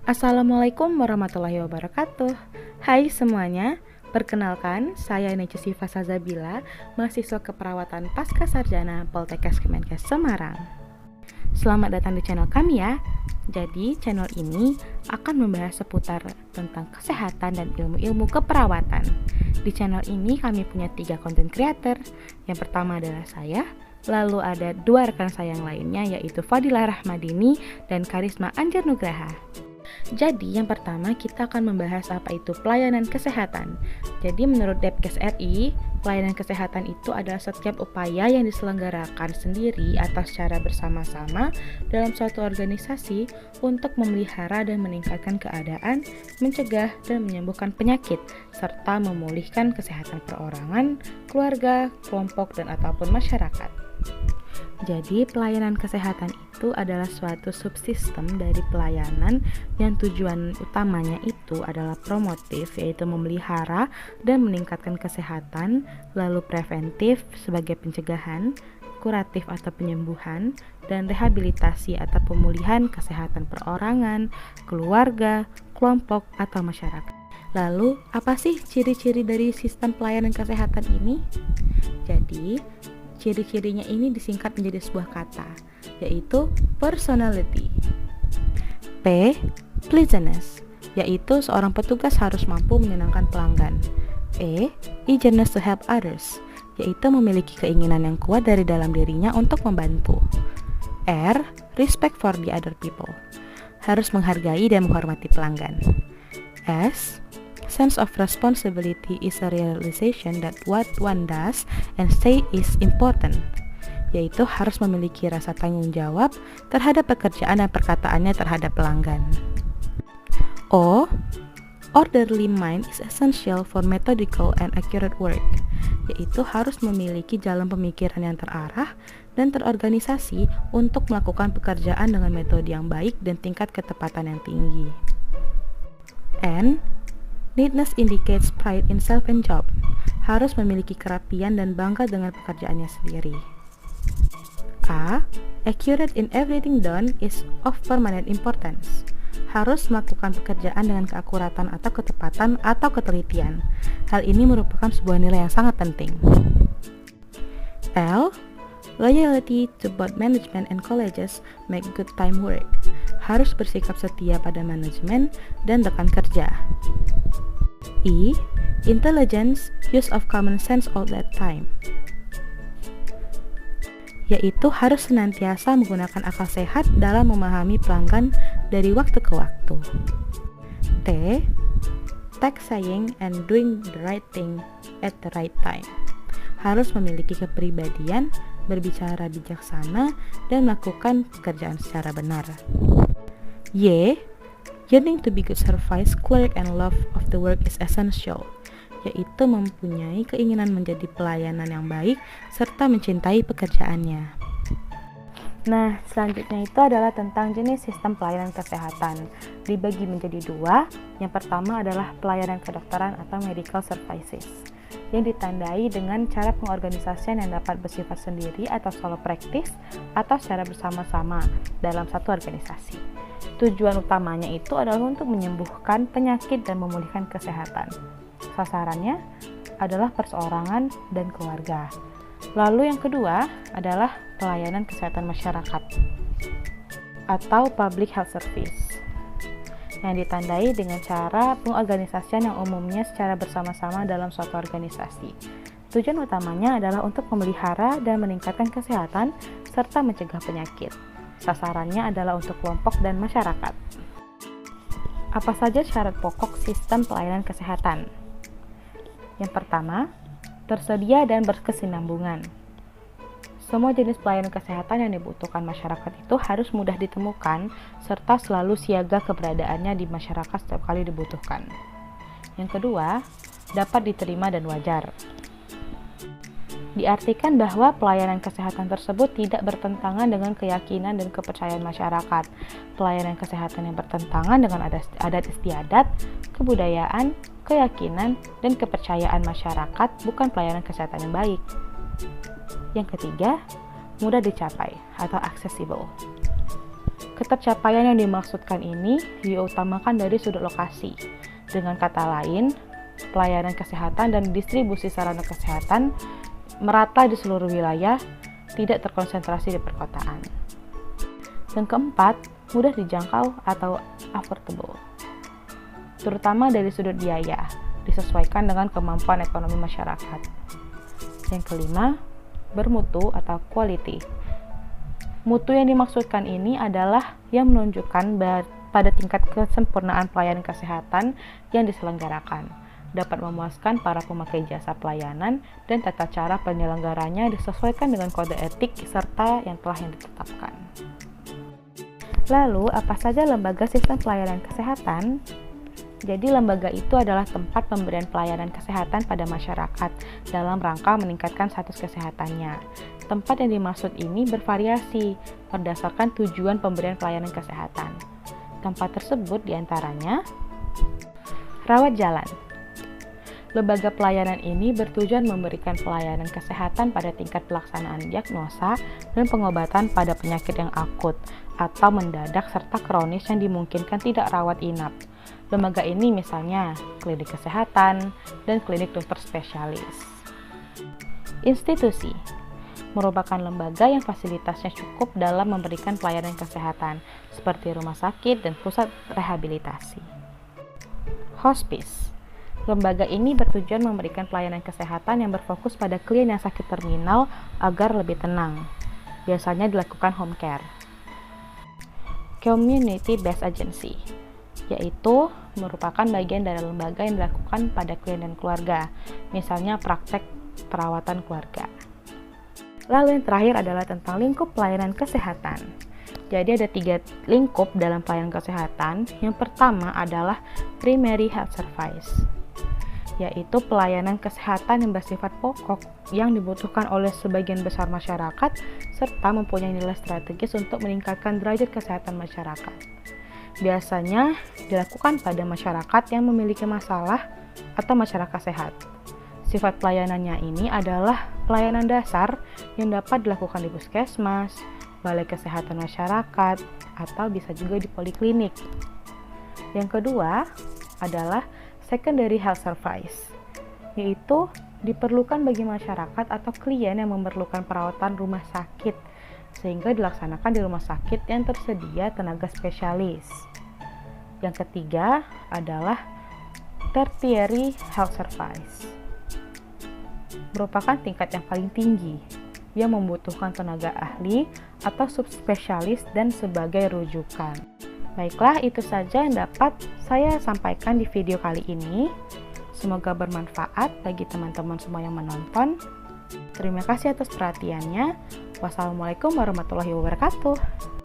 Assalamualaikum warahmatullahi wabarakatuh. Hai semuanya, perkenalkan saya Neca Sifa Sazabila, mahasiswa keperawatan Pasca Sarjana Poltekkes Kemenkes Semarang. Selamat datang di channel kami ya. Jadi channel ini akan membahas seputar tentang kesehatan dan ilmu-ilmu keperawatan. Di channel ini kami punya 3 content creator. Yang pertama adalah saya, lalu ada 2 rekan saya yang lainnya, yaitu Fadilah Rahmadini dan Karisma Anjar Nugraha. Jadi yang pertama kita akan membahas apa itu pelayanan kesehatan. Jadi menurut Depkes RI, pelayanan kesehatan itu adalah setiap upaya yang diselenggarakan sendiri atau secara bersama-sama dalam suatu organisasi untuk memelihara dan meningkatkan keadaan, mencegah dan menyembuhkan penyakit, serta memulihkan kesehatan perorangan, keluarga, kelompok, dan ataupun masyarakat. Jadi, pelayanan kesehatan itu adalah suatu subsistem dari pelayanan yang tujuan utamanya itu adalah promotif, yaitu memelihara dan meningkatkan kesehatan, lalu preventif sebagai pencegahan, kuratif atau penyembuhan, dan rehabilitasi atau pemulihan kesehatan perorangan, keluarga, kelompok, atau masyarakat. Lalu, apa sih ciri-ciri dari sistem pelayanan kesehatan ini? Jadi, ciri-cirinya ini disingkat menjadi sebuah kata, yaitu personality. P. Pleasantness, yaitu seorang petugas harus mampu menyenangkan pelanggan. E. Eagerness to help others, yaitu memiliki keinginan yang kuat dari dalam dirinya untuk membantu. R. Respect for the other people, harus menghargai dan menghormati pelanggan. S. Sense of responsibility is a realization that what one does and say is important, yaitu harus memiliki rasa tanggung jawab terhadap pekerjaan dan perkataannya terhadap pelanggan. O. Orderly mind is essential for methodical and accurate work, yaitu harus memiliki jalan pemikiran yang terarah dan terorganisasi untuk melakukan pekerjaan dengan metode yang baik dan tingkat ketepatan yang tinggi. N. Neatness indicates pride in self and job, harus memiliki kerapian dan bangga dengan pekerjaannya sendiri. A. Accurate in everything done is of permanent importance, harus melakukan pekerjaan dengan keakuratan atau ketepatan atau ketelitian. Hal ini merupakan sebuah nilai yang sangat penting. L. Loyalty to both management and colleges make good time work, harus bersikap setia pada manajemen dan rekan kerja. E. Intelligence, use of common sense all that time, yaitu harus senantiasa menggunakan akal sehat dalam memahami pelanggan dari waktu ke waktu. T. Tact saying and doing the right thing at the right time, harus memiliki kepribadian, berbicara bijaksana, dan melakukan pekerjaan secara benar. Y. Yearning to be good service, clerk, and love of the work is essential, yaitu mempunyai keinginan menjadi pelayanan yang baik serta mencintai pekerjaannya. Nah, selanjutnya itu adalah tentang jenis sistem pelayanan kesehatan. Dibagi menjadi 2. Yang pertama adalah pelayanan kedokteran atau medical services, yang ditandai dengan cara pengorganisasian yang dapat bersifat sendiri atau solo practice atau secara bersama-sama dalam satu organisasi. Tujuan utamanya itu adalah untuk menyembuhkan penyakit dan memulihkan kesehatan. Sasarannya adalah perseorangan dan keluarga. Lalu yang kedua adalah pelayanan kesehatan masyarakat atau public health service, yang ditandai dengan cara pengorganisasian yang umumnya secara bersama-sama dalam suatu organisasi. Tujuan utamanya adalah untuk memelihara dan meningkatkan kesehatan serta mencegah penyakit. Sasarannya adalah untuk kelompok dan masyarakat. Apa saja syarat pokok sistem pelayanan kesehatan? Yang pertama, tersedia dan berkesinambungan. Semua jenis pelayanan kesehatan yang dibutuhkan masyarakat itu harus mudah ditemukan serta selalu siaga keberadaannya di masyarakat setiap kali dibutuhkan. Yang kedua, dapat diterima dan wajar. Diartikan bahwa pelayanan kesehatan tersebut tidak bertentangan dengan keyakinan dan kepercayaan masyarakat. Pelayanan kesehatan yang bertentangan dengan adat istiadat, kebudayaan, keyakinan, dan kepercayaan masyarakat bukan pelayanan kesehatan yang baik. Yang ketiga, mudah dicapai atau accessible. Ketercapaian yang dimaksudkan ini diutamakan dari sudut lokasi. Dengan kata lain, pelayanan kesehatan dan distribusi sarana kesehatan merata di seluruh wilayah, tidak terkonsentrasi di perkotaan. Yang keempat, mudah dijangkau atau affordable, terutama dari sudut biaya, disesuaikan dengan kemampuan ekonomi masyarakat. Yang kelima, bermutu atau quality. Mutu yang dimaksudkan ini adalah yang menunjukkan pada tingkat kesempurnaan pelayanan kesehatan yang diselenggarakan, dapat memuaskan para pemakai jasa pelayanan dan tata cara penyelenggaranya disesuaikan dengan kode etik serta yang telah ditetapkan. Lalu, apa saja lembaga sistem pelayanan kesehatan? Jadi, lembaga itu adalah tempat pemberian pelayanan kesehatan pada masyarakat dalam rangka meningkatkan status kesehatannya. Tempat yang dimaksud ini bervariasi berdasarkan tujuan pemberian pelayanan kesehatan. Tempat tersebut diantaranya rawat jalan. Lembaga pelayanan ini bertujuan memberikan pelayanan kesehatan pada tingkat pelaksanaan diagnosa dan pengobatan pada penyakit yang akut atau mendadak serta kronis yang dimungkinkan tidak rawat inap. Lembaga ini misalnya klinik kesehatan dan klinik dokter spesialis. Institusi merupakan lembaga yang fasilitasnya cukup dalam memberikan pelayanan kesehatan, seperti rumah sakit dan pusat rehabilitasi. Hospice. Lembaga ini bertujuan memberikan pelayanan kesehatan yang berfokus pada klien yang sakit terminal agar lebih tenang. Biasanya dilakukan home care. Community Based Agency, yaitu merupakan bagian dari lembaga yang dilakukan pada klien dan keluarga, misalnya praktek perawatan keluarga. Lalu yang terakhir adalah tentang lingkup pelayanan kesehatan. Jadi ada 3 lingkup dalam pelayanan kesehatan. Yang pertama adalah primary health service, yaitu pelayanan kesehatan yang bersifat pokok yang dibutuhkan oleh sebagian besar masyarakat serta mempunyai nilai strategis untuk meningkatkan derajat kesehatan masyarakat. Biasanya dilakukan pada masyarakat yang memiliki masalah atau masyarakat sehat. Sifat pelayanannya ini adalah pelayanan dasar yang dapat dilakukan di puskesmas, balai kesehatan masyarakat, atau bisa juga di poliklinik. Yang kedua adalah secondary health service, yaitu diperlukan bagi masyarakat atau klien yang memerlukan perawatan rumah sakit, sehingga dilaksanakan di rumah sakit yang tersedia tenaga spesialis. Yang ketiga adalah tertiary health service, merupakan tingkat yang paling tinggi yang membutuhkan tenaga ahli atau subspesialis dan sebagai rujukan. Baiklah, itu saja yang dapat saya sampaikan di video kali ini. Semoga bermanfaat bagi teman-teman semua yang menonton. Terima kasih atas perhatiannya. Wassalamualaikum warahmatullahi wabarakatuh.